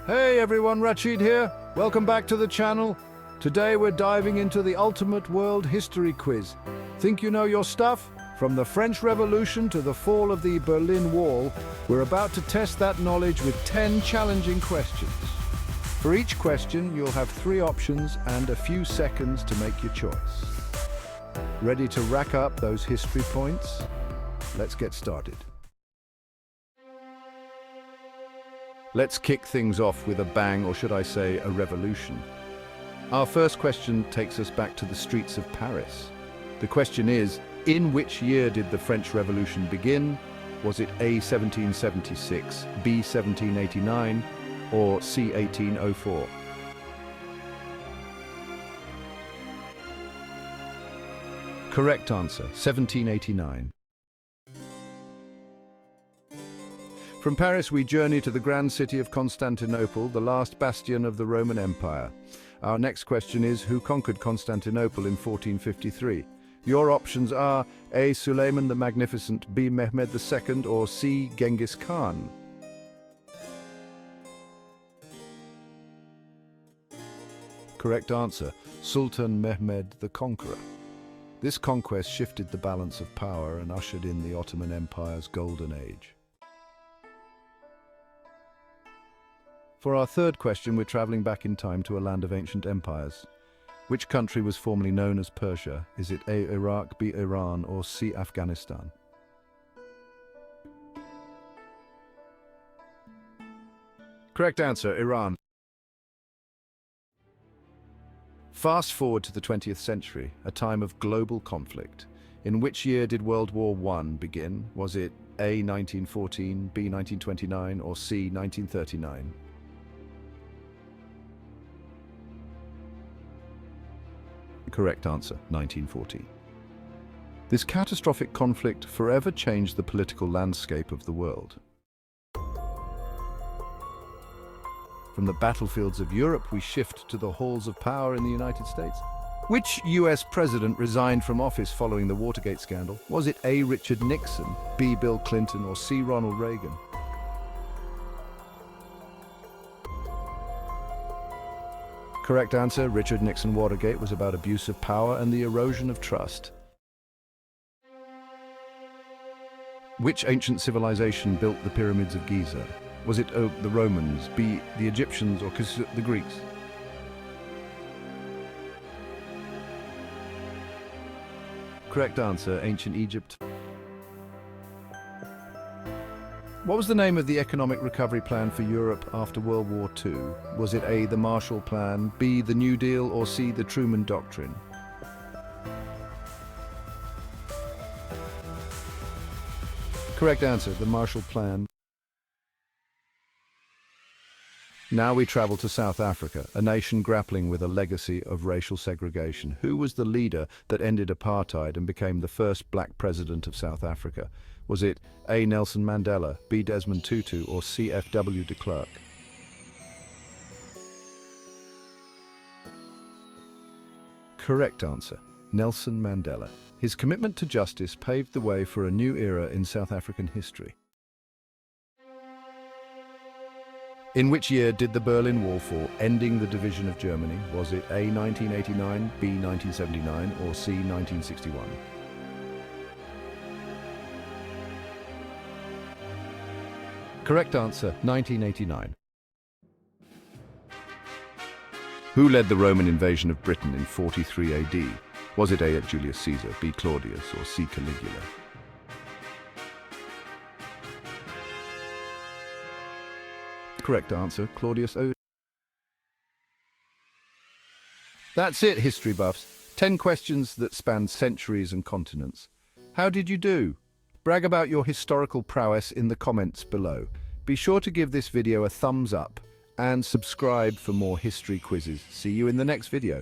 Hey everyone, Rachid here. Welcome back to the channel. Today we're diving into the ultimate world history quiz. Think you know your stuff? From the French Revolution to the fall of the Berlin Wall, we're about to test that knowledge with 10 challenging questions. For each question, you'll have 3 options and a few seconds to make your choice. Ready to rack up those history points? Let's get started. Let's kick things off with a bang, or should I say, a revolution. Our first question takes us back to the streets of Paris. The question is, in which year did the French Revolution begin? Was it A, 1776, B, 1789, or C, 1804? Correct answer, 1789. From Paris, we journey to the grand city of Constantinople, the last bastion of the Roman Empire. Our next question is, who conquered Constantinople in 1453? Your options are A. Suleiman the Magnificent, B. Mehmed II, or C. Genghis Khan. Correct answer, Sultan Mehmed the Conqueror. This conquest shifted the balance of power and ushered in the Ottoman Empire's golden age. For our third question, we're traveling back in time to a land of ancient empires. Which country was formerly known as Persia? Is it A, Iraq, B, Iran, or C, Afghanistan? Correct answer, Iran. Fast forward to the 20th century, a time of global conflict. In which year did World War I begin? Was it A, 1914, B, 1929, or C, 1939? Correct answer, 1914. This catastrophic conflict forever changed the political landscape of the world. From the battlefields of Europe, we shift to the halls of power in the United States. Which US president resigned from office following the Watergate scandal? Was it A, Richard Nixon, B, Bill Clinton, or C, Ronald Reagan? Correct answer, Richard Nixon. Watergate was about abuse of power and the erosion of trust. Which ancient civilization built the pyramids of Giza? Was it O, the Romans, B, the Egyptians, or C, the Greeks? Correct answer, ancient Egypt. What was the name of the economic recovery plan for Europe after World War II? Was it A, the Marshall Plan, B, the New Deal, or C, the Truman Doctrine? Correct answer, the Marshall Plan. Now we travel to South Africa, a nation grappling with a legacy of racial segregation. Who was the leader that ended apartheid and became the first black president of South Africa? Was it A, Nelson Mandela, B, Desmond Tutu, or C, F.W. de Klerk? Correct answer, Nelson Mandela. His commitment to justice paved the way for a new era in South African history. In which year did the Berlin Wall fall, ending the division of Germany? Was it A, 1989, B, 1979, or C, 1961? Correct answer, 1989. Who led the Roman invasion of Britain in 43 AD? Was it A, Julius Caesar, B, Claudius, or C, Caligula? Correct answer, Claudius O. That's it, history buffs. 10 questions that span centuries and continents. How did you do? Brag about your historical prowess in the comments below. Be sure to give this video a thumbs up and subscribe for more history quizzes. See you in the next video.